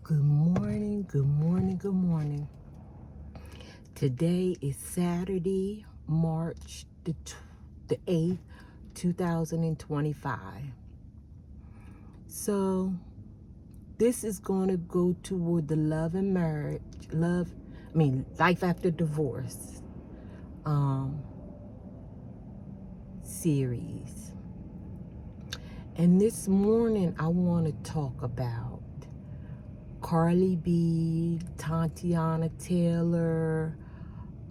Good morning, good morning, good morning. Today is Saturday, March the 8th, 2025. So, this is going to go toward the love and marriage, life after divorce series. And this morning, I want to talk about Carly B, Tatiana Taylor,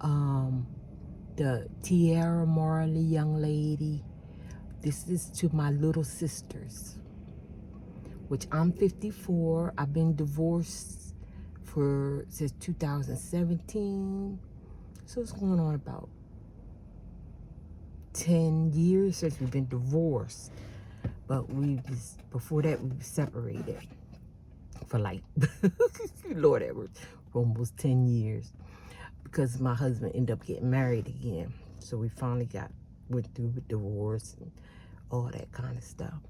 the Tiara Marley young lady. This is to my little sisters, which I'm 54. I've been divorced since 2017. So it's going on about 10 years since we've been divorced. But before that, we were separated for like, Lord Edwards, for almost 10 years. Because my husband ended up getting married again. So we finally went through with divorce and all that kind of stuff.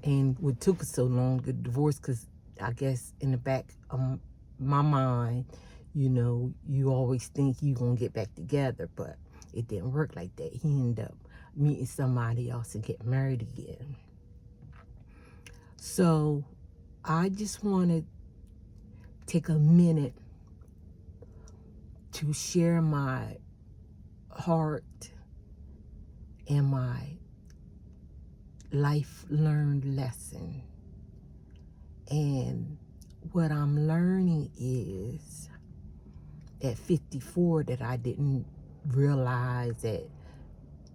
And what took us so long to divorce, because I guess in the back of my mind, you always think you're going to get back together, but it didn't work like that. He ended up meeting somebody else and getting married again. So I just want to take a minute to share my heart and my life learned lesson. And what I'm learning is at 54 that I didn't realize at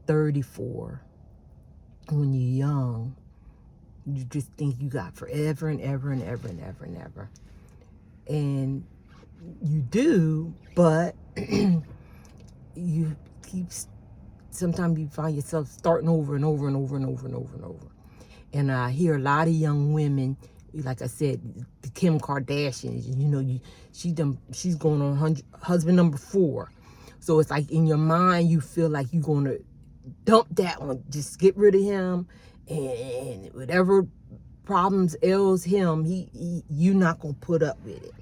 34. When you're young, you just think you got forever and ever and ever and ever and ever. And you do, but sometimes you find yourself starting over and over and over and over and over and over. And I hear a lot of young women, like I said, the Kim Kardashians, she's going on husband number 4. So it's like in your mind, you feel like you're going to dump that one, just get rid of him, and whatever problems ails him, you're not going to put up with it.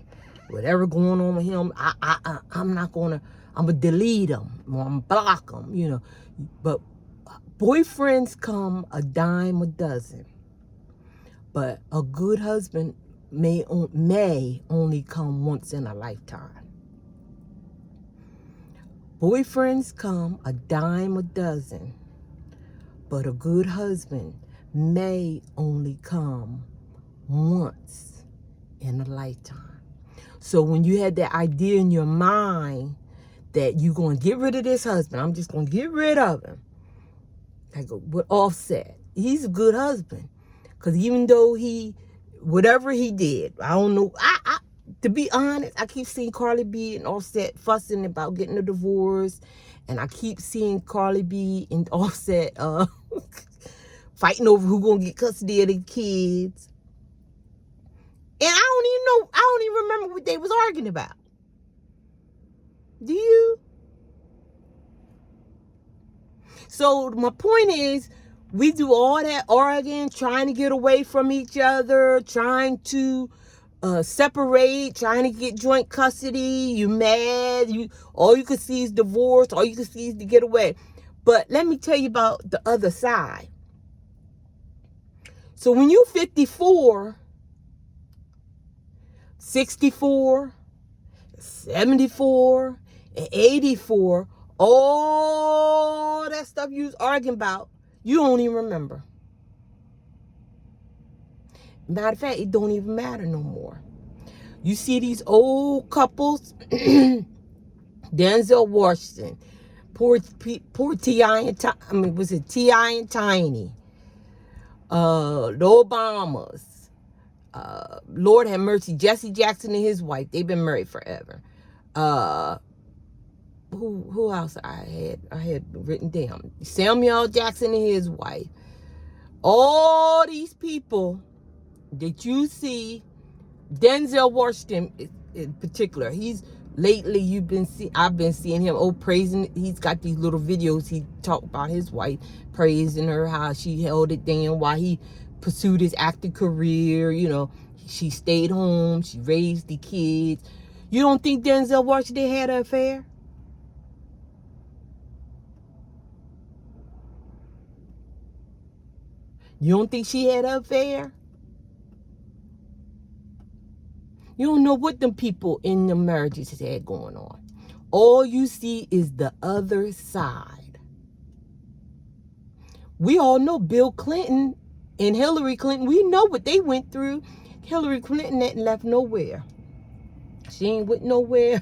Whatever going on with him, I'm going to delete him, or I'm block him, But boyfriends come a dime a dozen. But a good husband may only come once in a lifetime. Boyfriends come a dime a dozen. But a good husband may only come once in a lifetime. So when you had that idea in your mind that you're going to get rid of this husband, I'm just going to get rid of him. Like with Offset, he's a good husband. Because even though whatever he did, I don't know, to be honest, I keep seeing Carly B and Offset fussing about getting a divorce. And I keep seeing Carly B and Offset fighting over who's going to get custody of the kids. And I don't even remember what they was arguing about. Do you? So my point is, we do all that arguing, trying to get away from each other, trying to separate, trying to get joint custody. You mad? All you can see is divorce. All you can see is to get away. But let me tell you about the other side. So when you're 54, 64, 74, and 84, all that stuff you was arguing about, you don't even remember. Matter of fact, it don't even matter no more. You see these old couples, Denzel Washington, poor T.I. and was it T.I. and Tiny? The Obamas. Lord have mercy, Jesse Jackson and his wife. They've been married forever. Who else I had written down? Samuel Jackson and his wife. All these people that you see, Denzel Washington in particular, I've been seeing him praising. He's got these little videos. He talked about his wife, praising her, how she held it down while he pursued his acting career. She stayed home. She raised the kids. You don't think Denzel Washington had an affair? You don't think she had an affair? You don't know what them people in the marriages had going on. All you see is the other side. We all know Bill Clinton and Hillary Clinton. We know what they went through. Hillary Clinton ain't left nowhere. She ain't went nowhere.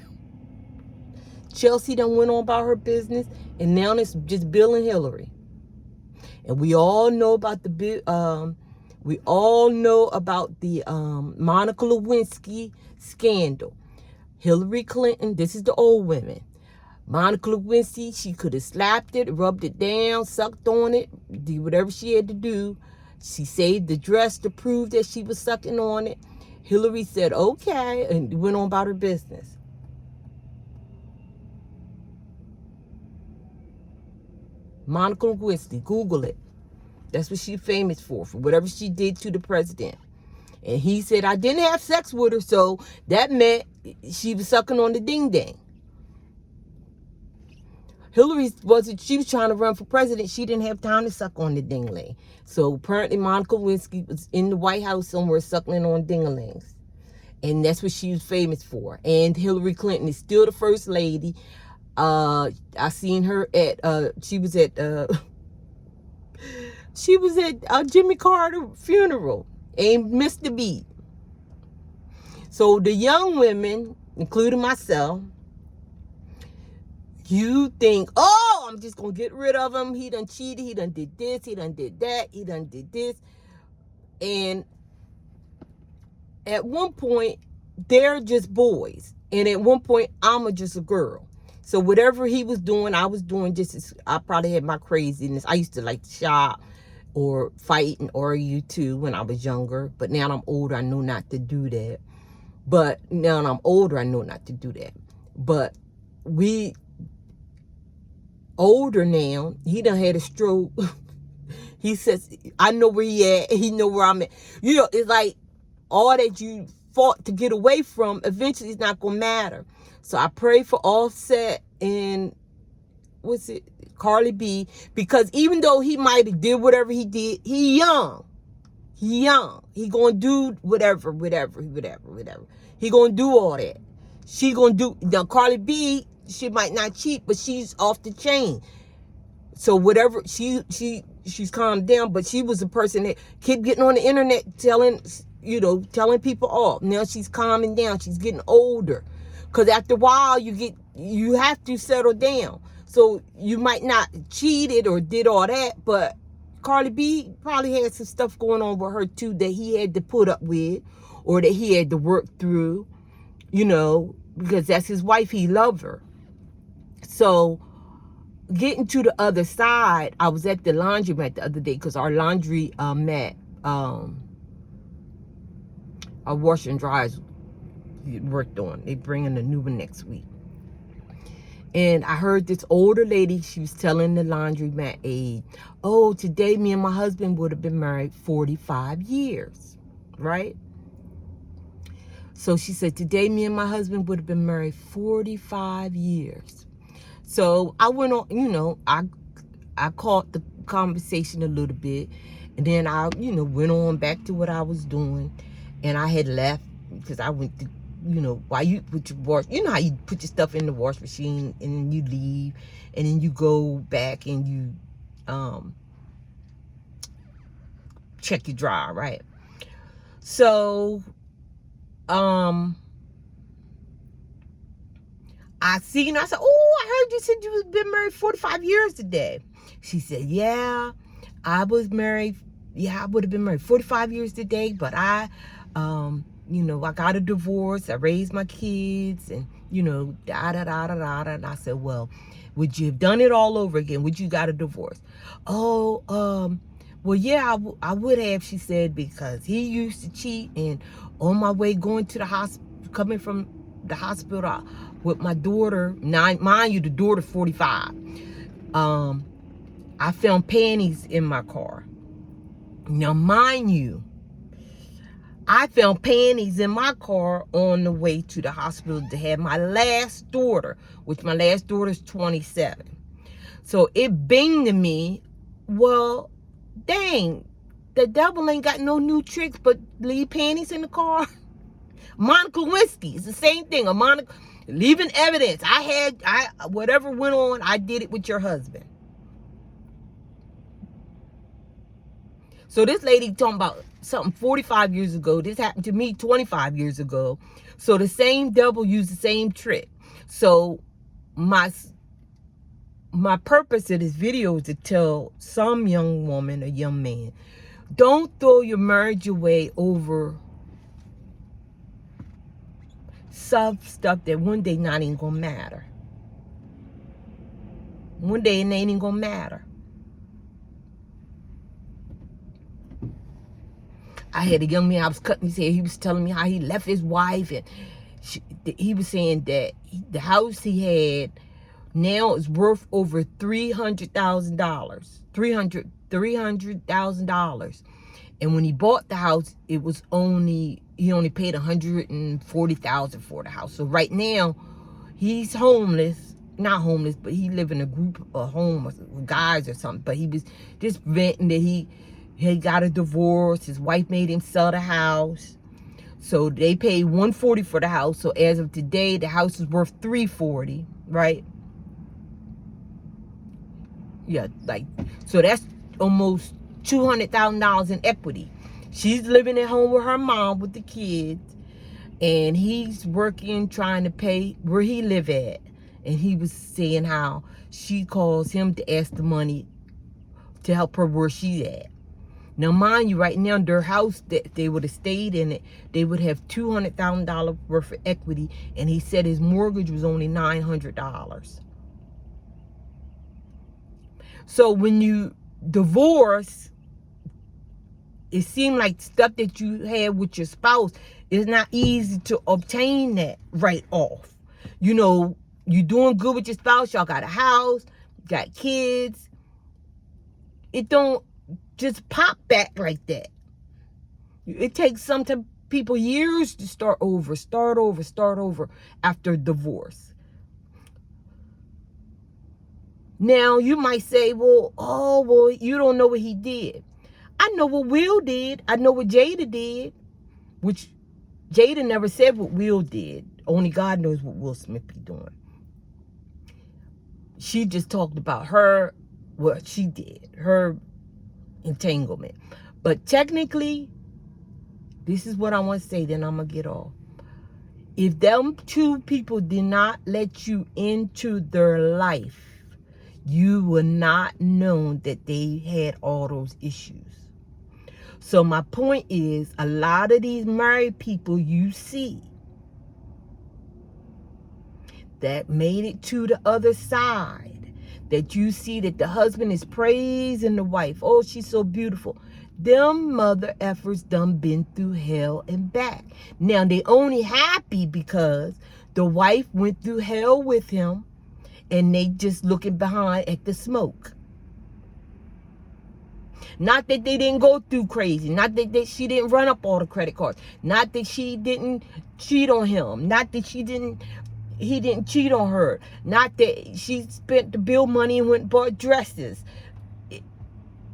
Chelsea done went on about her business, and now it's just Bill and Hillary. And we all know about the Monica Lewinsky scandal. Hillary Clinton, this is the old women. Monica Lewinsky, she could have slapped it, rubbed it down, sucked on it, did whatever she had to do. She saved the dress to prove that she was sucking on it. Hillary said, okay, and went on about her business. Monica Lewinsky, Google it. That's what she's famous for whatever she did to the president. And he said, I didn't have sex with her, so that meant she was sucking on the ding-dang. Hillary she was trying to run for president. She didn't have time to suck on the ding-a-ling. So apparently Monica Lewinsky was in the White House somewhere sucking on ding-a-lings. And that's what she was famous for. And Hillary Clinton is still the first lady. I seen her at, she was at Jimmy Carter funeral and missed the beat. So the young women, including myself, you think, oh, I'm just going to get rid of him. He done cheated. He done did this. He done did that. He done did this. And at one point, they're just boys. And at one point, I'm just a girl. So whatever he was doing, I was doing just as, I probably had my craziness. I used to like to shop or fight and argue too when I was younger. But now I'm older, I know not to do that. But now I'm older, I know not to do that. But we older now, he done had a stroke. He says, I know where he at, he know where I'm at. You know, it's like all that you fought to get away from, eventually it's not gonna matter. So I pray for Offset and Cardi B, because even though he might have did whatever he did, he young. He gonna do whatever. He gonna do all that. She gonna do, now Cardi B, she might not cheat, but she's off the chain. So whatever, she's calmed down, but she was a person that kept getting on the internet telling people off. Now she's calming down. She's getting older. Because after a while, you have to settle down. So you might not cheated or did all that, but Cardi B probably had some stuff going on with her too that he had to put up with or that he had to work through, because that's his wife. He loved her. So getting to the other side, I was at the laundromat the other day because our laundry mat, our washer and dryers worked on. They bringing a new one next week. And I heard this older lady, she was telling the laundromat aide, oh, today me and my husband would have been married 45 years, right? So she said, today me and my husband would have been married 45 years. So I went on, I caught the conversation a little bit. And then I, went on back to what I was doing. And I had left because I went to, while you put your how you put your stuff in the wash machine and then you leave and then you go back and you check your dryer, right? So I seen her, I said, oh, I heard you said you was been married 45 years today. She said, yeah, I was married. Yeah, I would have been married 45 years today, but I got a divorce. I raised my kids and, da-da-da-da-da. And I said, well, would you have done it all over again? Would you got a divorce? Oh, well, yeah, I would have, she said, because he used to cheat. And on my way going to the hospital, coming from the hospital with my daughter, mind you, the daughter's 45. I found panties in my car. Now, mind you, I found panties in my car on the way to the hospital to have my last daughter, which my last daughter is 27. So it binged to me, well, dang, the devil ain't got no new tricks but leave panties in the car. Monica Lewinsky, it's the same thing. A Monica, leaving evidence. Whatever went on, I did it with your husband. So this lady talking about something 45 years ago. This happened to me 25 years ago. So the same devil used the same trick. So my purpose of this video is to tell some young woman or young man, don't throw your marriage away over stuff that one day not even gonna matter. One day it ain't even gonna matter. I had a young man, I was cutting his hair. He was telling me how he left his wife, and he was saying that the house he had now is worth over $300,000. $300,000. And when he bought the house, he only paid $140,000 for the house. So right now, he's homeless. Not homeless, but he lived in a group of homeless guys or something. But he was just venting that he got a divorce. His wife made him sell the house. So they paid $140 for the house. So as of today, the house is worth $340, right? Yeah, so that's almost $200,000 in equity. She's living at home with her mom with the kids, and he's working trying to pay where he live at. And he was saying how she calls him to ask the money to help her where she's at. Now, mind you, right now, their house, that they would have stayed in it, they would have $200,000 worth of equity, and he said his mortgage was only $900. So when you divorce, it seemed like stuff that you had with your spouse is not easy to obtain that right off. You know, you doing good with your spouse, y'all got a house, got kids. It don't just pop back like that. It takes some people years to start over after divorce. Now, you might say, well, you don't know what he did. I know what Will did. I know what Jada did, which Jada never said what Will did. Only God knows what Will Smith be doing. She just talked about what she did, her entanglement. But technically, this is what I want to say, then I'm going to get off. If them two people did not let you into their life, you would not know that they had all those issues. So my point is, a lot of these married people you see that made it to the other side, that you see that the husband is praising the wife. Oh, she's so beautiful. Them mother effers done been through hell and back. Now, they only happy because the wife went through hell with him, and they just looking behind at the smoke. Not that they didn't go through crazy. Not that she didn't run up all the credit cards. Not that she didn't cheat on him. Not that he didn't cheat on her. Not that she spent the bill money and went and bought dresses.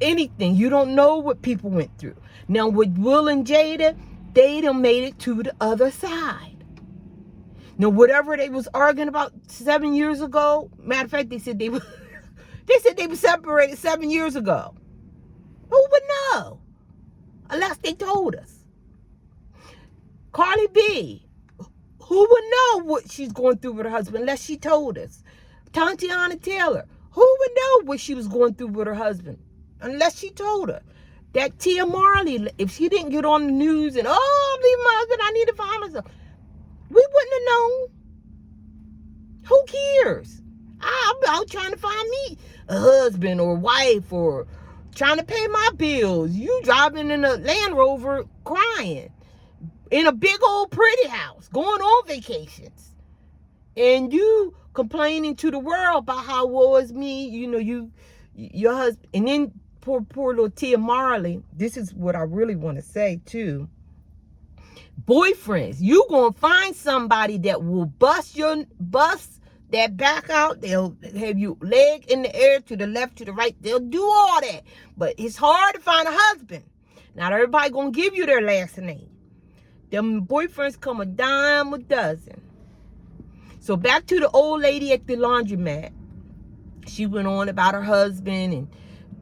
Anything. You don't know what people went through. Now, with Will and Jada, they done made it to the other side. Now, whatever they was arguing about 7 years ago, matter of fact, they said they were separated 7 years ago. Who would know? Unless they told us. Cardi B, who would know what she's going through with her husband unless she told us? Tatiana Taylor, who would know what she was going through with her husband unless she told her? That Tia Marley, if she didn't get on the news and, oh, leave my husband, I need to find myself, we wouldn't have known. Who cares? I'm out trying to find me a husband or wife, or trying to pay my bills. You driving in a Land Rover crying in a big old pretty house, going on vacations. And you complaining to the world about how woe is me, you know, your husband. And then poor little Tia Marley, this is what I really want to say too. boyfriends. You gonna find somebody that will bust that back out. They'll have you leg in the air to the left, to the right. They'll do all that. But it's hard to find a husband. Not everybody gonna give you their last name. Them boyfriends come a dime a dozen. So back to the old lady at the laundromat. She went on about her husband, and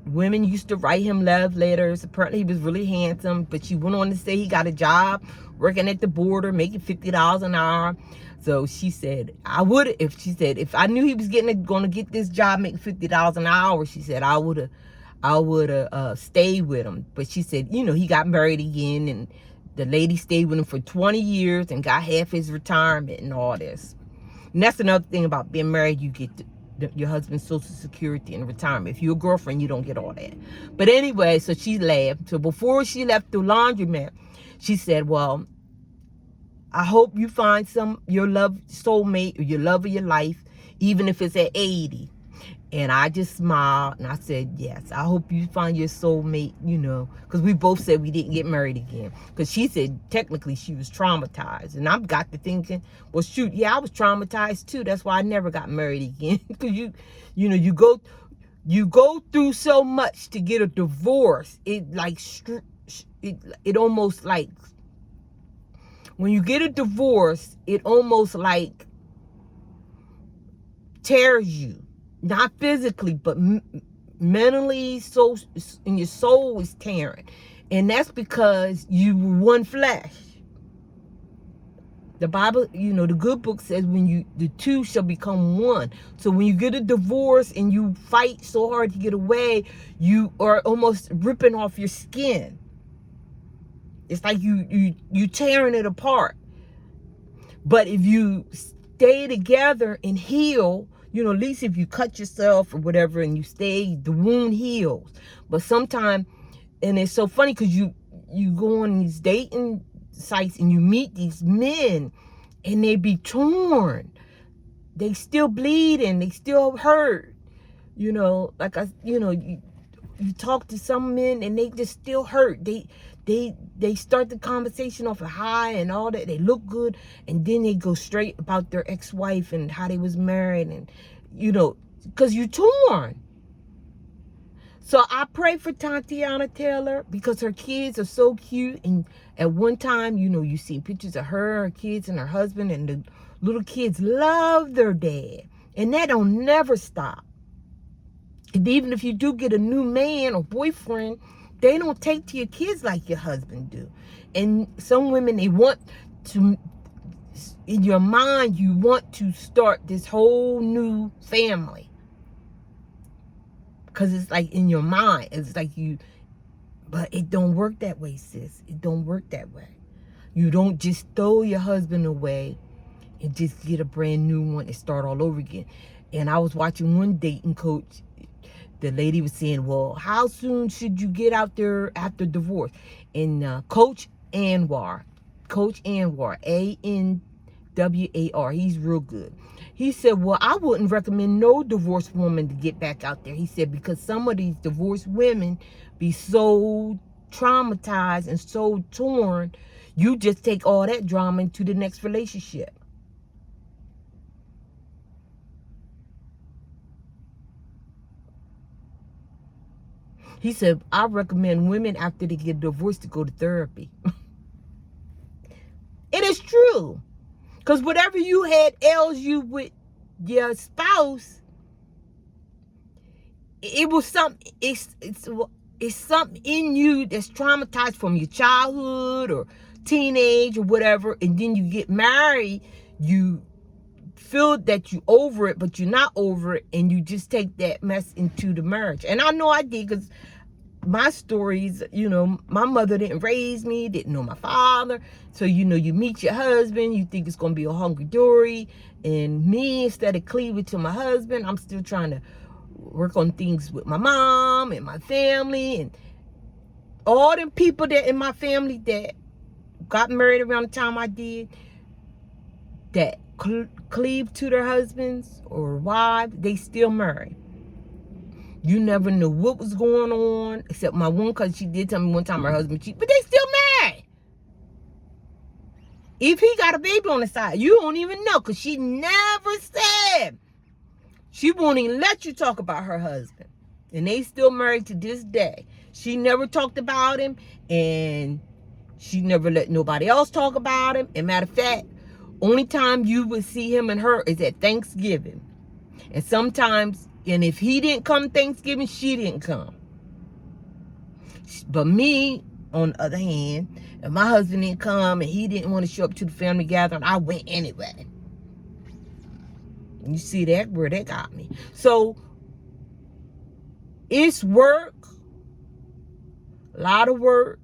women used to write him love letters. Apparently he was really handsome, but she went on to say he got a job working at the border, making $50 an hour. So she said, if I knew he was going to get this job making $50 an hour, she said, I would have stayed with him. But she said, he got married again, and the lady stayed with him for 20 years and got half his retirement and all this. And that's another thing about being married. You get your husband's Social Security and retirement. If you're a girlfriend, you don't get all that. But anyway, so she laughed. So before she left the laundromat, she said, well, I hope you find your love soulmate or your love of your life, even if it's at 80. And I just smiled and I said, yes, I hope you find your soulmate, because we both said we didn't get married again. Because she said technically she was traumatized. And I got to thinking, well, shoot, yeah, I was traumatized too. That's why I never got married again. Because you go through so much to get a divorce. It almost like, when you get a divorce, it almost like tears you. Not physically, but mentally, so and your soul is tearing. And that's because you were one flesh. The Bible, the good book says the two shall become one. So when you get a divorce and you fight so hard to get away, you are almost ripping off your skin. It's like you tearing it apart. But if you stay together and heal, at least if you cut yourself or whatever and you stay, the wound heals. But sometimes, and it's so funny because you go on these dating sites and you meet these men and they be torn. They still bleeding. They still hurt. You talk to some men and they just still hurt. They start the conversation off a high and all that. They look good, and then they go straight about their ex-wife and how they was married, and because you're torn. So I pray for Tatiana Taylor because her kids are so cute, and at one time, you see pictures of her kids, and her husband, and the little kids love their dad, and that don't never stop. And even if you do get a new man or boyfriend, they don't take to your kids like your husband do. And some women, they want to, in your mind, you want to start this whole new family. Because it's like in your mind, it's like but it don't work that way, sis. It don't work that way. You don't just throw your husband away and just get a brand new one and start all over again. And I was watching one dating coach. The lady was saying, well, how soon should you get out there after divorce? And Coach Anwar, Anwar, he's real good. He said, well, I wouldn't recommend no divorced woman to get back out there. He said, because some of these divorced women be so traumatized and so torn, you just take all that drama into the next relationship. He said, I recommend women after they get divorced to go to therapy. It is true. Because whatever you had ails you with your spouse, it was something, it's something in you that's traumatized from your childhood or teenage or whatever, and then you get married, you feel that you over it, but you're not over it, and you just take that mess into the marriage. And I know I did, because my stories, my mother didn't raise me, didn't know my father. So, you meet your husband, you think it's going to be a hunky-dory. And me, instead of cleaving to my husband, I'm still trying to work on things with my mom and my family. And all them people that in my family that got married around the time I did, that cleave to their husbands or wives, they still married. You never knew what was going on, except my one cousin, she did tell me one time her husband cheated, but they still married. If he got a baby on the side, you don't even know, because she never said. She won't even let you talk about her husband. And they still married to this day. She never talked about him, and she never let nobody else talk about him. And matter of fact, only time you would see him and her is at Thanksgiving. And sometimes, and if he didn't come Thanksgiving, she didn't come. But me, on the other hand, if my husband didn't come and he didn't want to show up to the family gathering, I went anyway. You see that, where that got me. So it's work, a lot of work.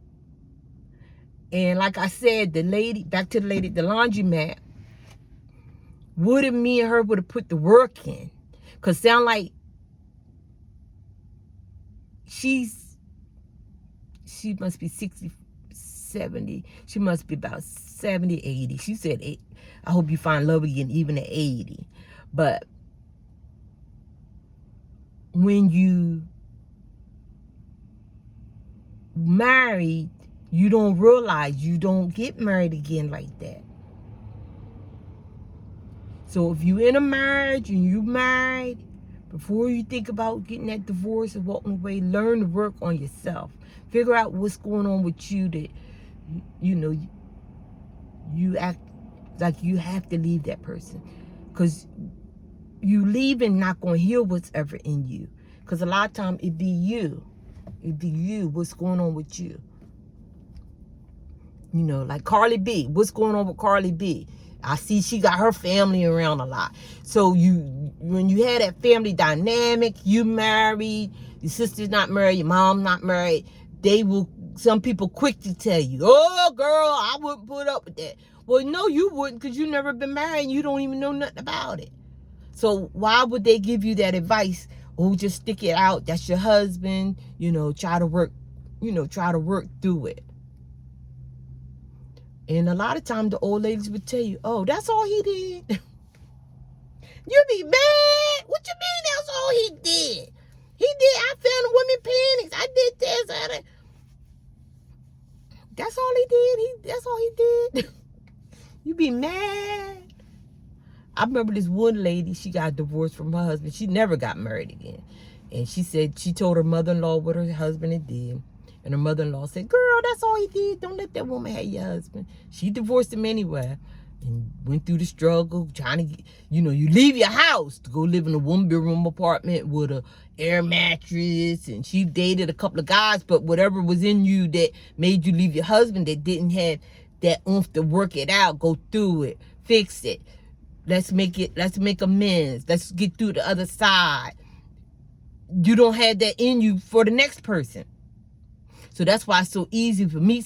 And like I said, the lady, back to the lady at the laundromat, wouldn't me and her would have put the work in? Because sound like she must be 60, 70. She must be about 70, 80. She said, I hope you find love again, even at 80. But when you married, you don't realize you don't get married again like that. So if you're in a marriage and you married, before you think about getting that divorce and walking away, learn to work on yourself. Figure out what's going on with you that, you know, you act like you have to leave that person. Because you leaving not going to heal what's ever in you. Because a lot of times it be you. It be you. What's going on with you? You know, like Carly B. What's going on with Carly B? I see she got her family around a lot. So when you had that family dynamic, you married, your sister's not married, your mom not married, some people quick to tell you, oh girl, I wouldn't put up with that. Well, no, you wouldn't, because you never been married and you don't even know nothing about it. So why would they give you that advice? Oh, just stick it out. That's your husband. You know, try to work through it. And a lot of times the old ladies would tell you, oh, that's all he did. You be mad. What you mean that's all he did? I found a woman panties. I did this. That's all he did. That's all he did. You be mad. I remember this one lady, she got divorced from her husband. She never got married again. And she said, she told her mother-in-law what her husband had did. And her mother-in-law said, girl, that's all he did. Don't let that woman have your husband. She divorced him anyway. And went through the struggle, trying to get, you leave your house to go live in a one-bedroom apartment with a air mattress. And she dated a couple of guys, but whatever was in you that made you leave your husband, that didn't have that oomph to work it out, go through it, fix it. Let's make amends. Let's get through the other side. You don't have that in you for the next person. So that's why it's so easy for me.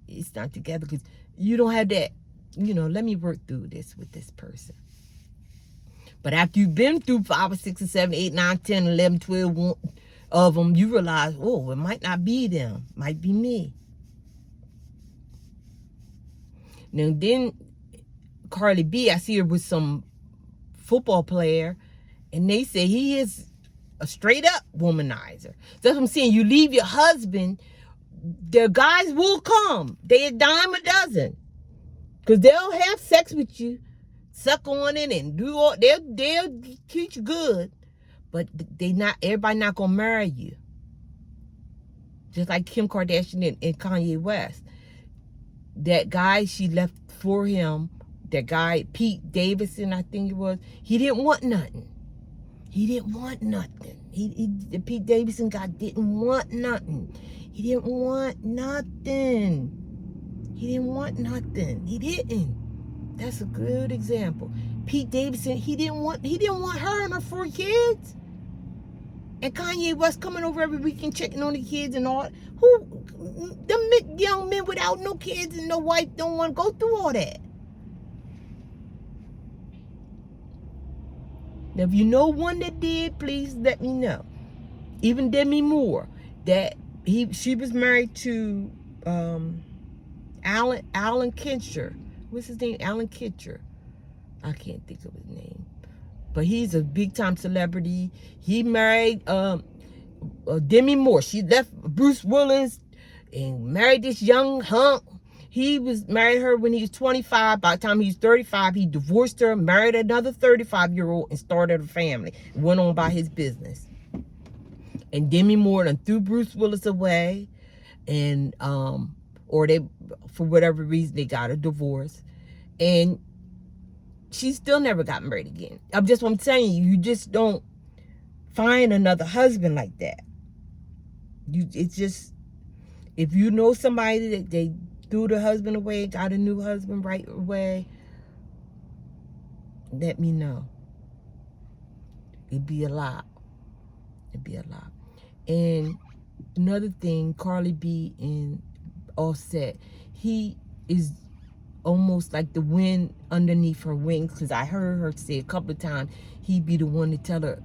It's not together because you don't have that, let me work through this with this person. But after you've been through 5 or 6 or 7, 8, 9, 10, 11, 12 of them, you realize, oh, it might not be them. It might be me. Now then, Carly B, I see her with some football player, and they say he is a straight up womanizer. That's what I'm saying. You leave your husband, the guys will come. They a dime a dozen. Because they'll have sex with you, suck on it, and do all, they'll treat you good. But everybody not gonna marry you. Just like Kim Kardashian and Kanye West. That guy she left for him, that guy, Pete Davidson, I think it was, he didn't want nothing. He didn't want nothing. Pete Davidson guy didn't want nothing. He didn't want nothing. He didn't want nothing. He didn't. That's a good example. Pete Davidson, he didn't want her and her 4 kids. And Kanye West coming over every weekend checking on the kids and all. The young men without no kids and no wife don't want to go through all that. Now, if you know one that did, please let me know. Even Demi Moore, she was married to Alan Kitcher. What's his name? Alan Kitcher. I can't think of his name. But he's a big-time celebrity. He married Demi Moore. She left Bruce Willis and married this young hunk. He was married her when he was 25. By the time he was 35, he divorced her, married another 35-year-old, and started a family. Went on by his business. And Demi Moore done threw Bruce Willis away, and or they, for whatever reason, they got a divorce, and she still never got married again. I'm saying, you just don't find another husband like that. It's just, if you know somebody that they threw the husband away, got a new husband right away, let me know. It'd be a lot. It'd be a lot. And another thing, Cardi B and Offset, he is almost like the wind underneath her wings, because I heard her say a couple of times he'd be the one to tell her,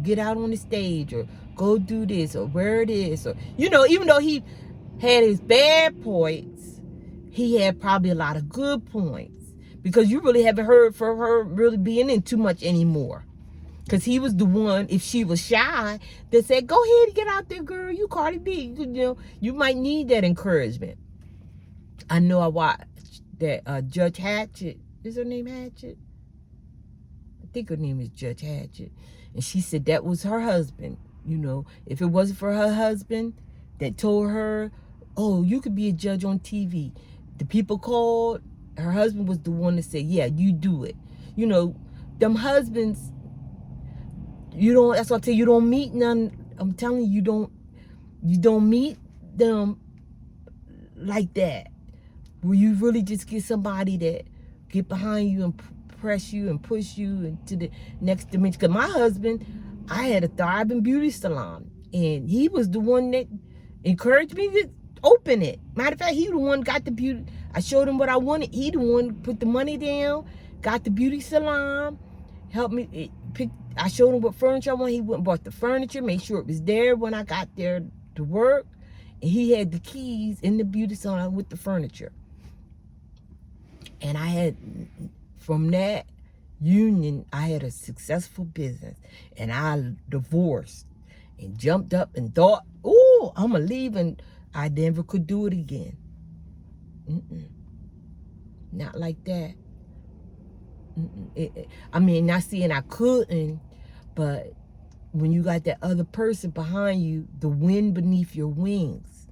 get out on the stage, or go do this, or wear this, or even though he had his bad points, he had probably a lot of good points, because you really haven't heard from her really being in too much anymore. Because he was the one, if she was shy, that said, go ahead and get out there, girl. You Cardi B. You might need that encouragement. I know I watched that Judge Hatchett. Is her name Hatchett? I think her name is Judge Hatchett. And she said that was her husband. If it wasn't for her husband that told her, oh, you could be a judge on TV. The people called. Her husband was the one that said, yeah, you do it. Them husbands, that's why I tell you don't meet none. I'm telling you, you don't meet them like that, where you really just get somebody that get behind you and press you and push you into the next dimension. Because my husband, I had a thriving beauty salon, and he was the one that encouraged me to open it. Matter of fact, he the one got the beauty. I showed him what I wanted. He the one put the money down, got the beauty salon, helped me pick. I showed him what furniture I wanted. He went and bought the furniture, made sure it was there when I got there to work. And he had the keys in the beauty salon with the furniture. And I had, from that union, I had a successful business. And I divorced and jumped up and thought, oh, I'm going to leave. And I never could do it again. Not like that. Not saying I couldn't, but when you got that other person behind you, the wind beneath your wings,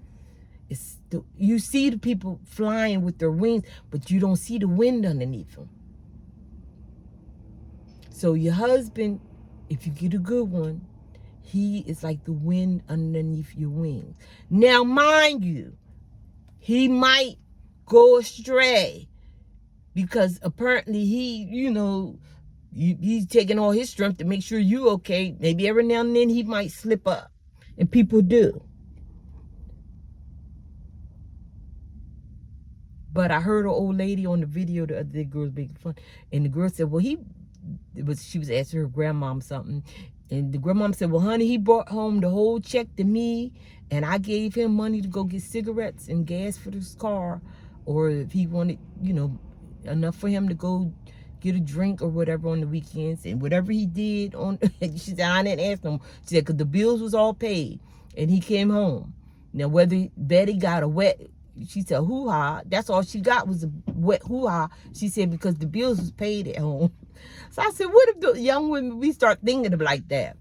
you see the people flying with their wings, but you don't see the wind underneath them. So your husband, if you get a good one, he is like the wind underneath your wings. Now, mind you, he might go astray, because apparently he's taking all his strength to make sure you okay. Maybe every now and then he might slip up. And people do. But I heard an old lady on the video the other day, girls making fun. And the girl said, well, she was asking her grandmom something. And the grandmom said, well, honey, he brought home the whole check to me. And I gave him money to go get cigarettes and gas for his car. Or if he wanted, enough for him to go get a drink or whatever on the weekends. And whatever he did she said, I didn't ask him. She said, because the bills was all paid. And he came home. Now, whether Betty got a wet, she said, hoo-ha, that's all she got was a wet hoo-ha. She said, because the bills was paid at home. So I said, what if the young women, we start thinking of like that?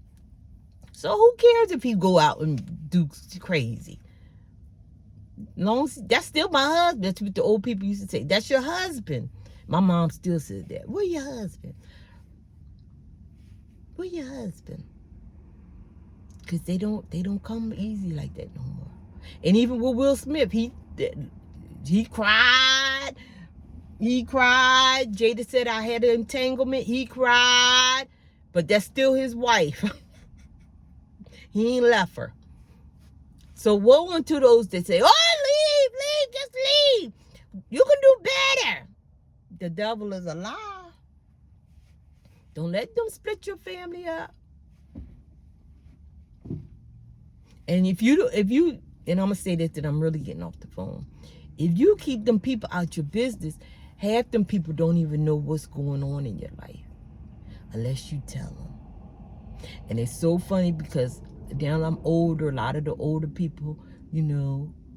So who cares if he go out and do crazy? Long as, that's still my husband. That's what the old people used to say. That's your husband. My mom still says that. Where your husband? Where your husband? Because they don't come easy like that no more. And even with Will Smith, he cried. He cried. Jada said I had an entanglement. He cried. But that's still his wife. He ain't left her. So woe unto those that say, oh, leave, just leave. You can do better. The devil is a lie. Don't let them split your family up. And if you, and I'm going to say this, that I'm really getting off the phone. If you keep them people out your business, half them people don't even know what's going on in your life unless you tell them. And it's so funny because now I'm older, a lot of the older people,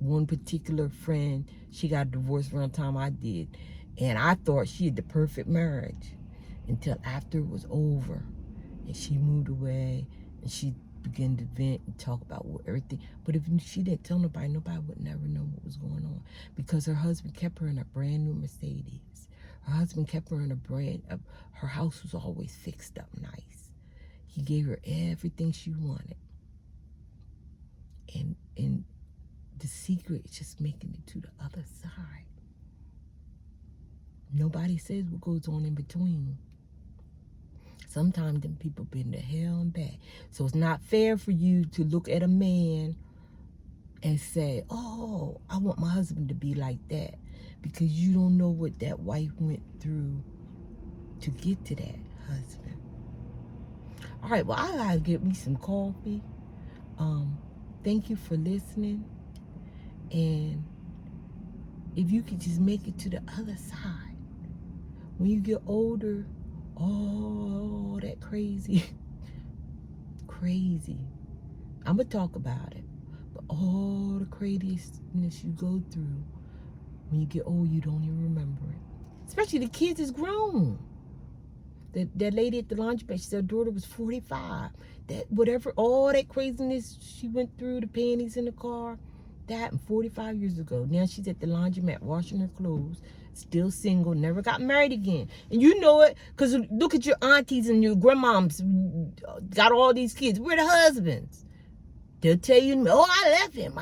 one particular friend, she got divorced around the time I did. And I thought she had the perfect marriage until after it was over. And she moved away and she began to vent and talk about everything. But if she didn't tell nobody, nobody would never know what was going on. Because her husband kept her in a brand new Mercedes. Her husband kept her in her house was always fixed up nice. He gave her everything she wanted. And the secret is just making it to the other side. Nobody says what goes on in between. Sometimes them people been to hell and back. So it's not fair for you to look at a man and say, oh, I want my husband to be like that. Because you don't know what that wife went through to get to that husband. All right, well, I gotta get me some coffee. Thank you for listening. And if you could just make it to the other side. When you get older, all that crazy. I'm going to talk about it. But all the craziness you go through, when you get old, you don't even remember it. Especially the kids is grown. That lady at the laundromat, she said her daughter was 45. All that craziness she went through, the panties in the car, that happened 45 years ago. Now she's at the laundromat washing her clothes, still single, never got married again. And you know it, because look at your aunties and your grandmoms got all these kids. Where the husbands? They'll tell you, oh, I left him.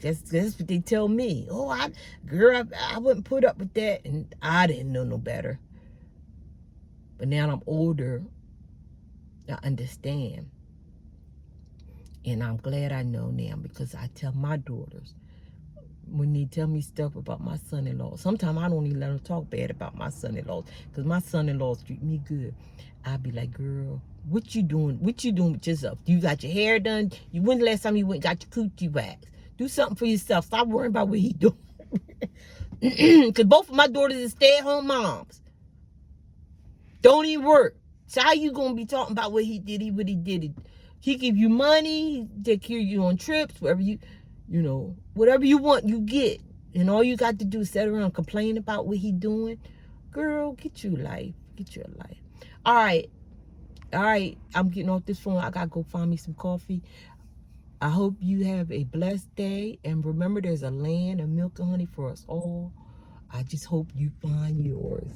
That's what they tell me. Oh, I wouldn't put up with that. And I didn't know no better. But now I'm older, I understand. And I'm glad I know now, because I tell my daughters, when they tell me stuff about my son-in-law, sometimes I don't even let them talk bad about my son-in-laws, because my son-in-laws treat me good. I'll be like, girl, what you doing with yourself? You got your hair done? When's the last time you went and got your coochie waxed? Do something for yourself. Stop worrying about what he doing. Because both of my daughters are stay-at-home moms. Don't even work. So how you gonna be talking about what he did? He give you money, he take care of you on trips, wherever whatever you want, you get. And all you got to do is sit around and complain about what he doing. Girl, get your life. All right. I'm getting off this phone. I gotta go find me some coffee. I hope you have a blessed day. And remember, there's a land of milk and honey for us all. I just hope you find yours.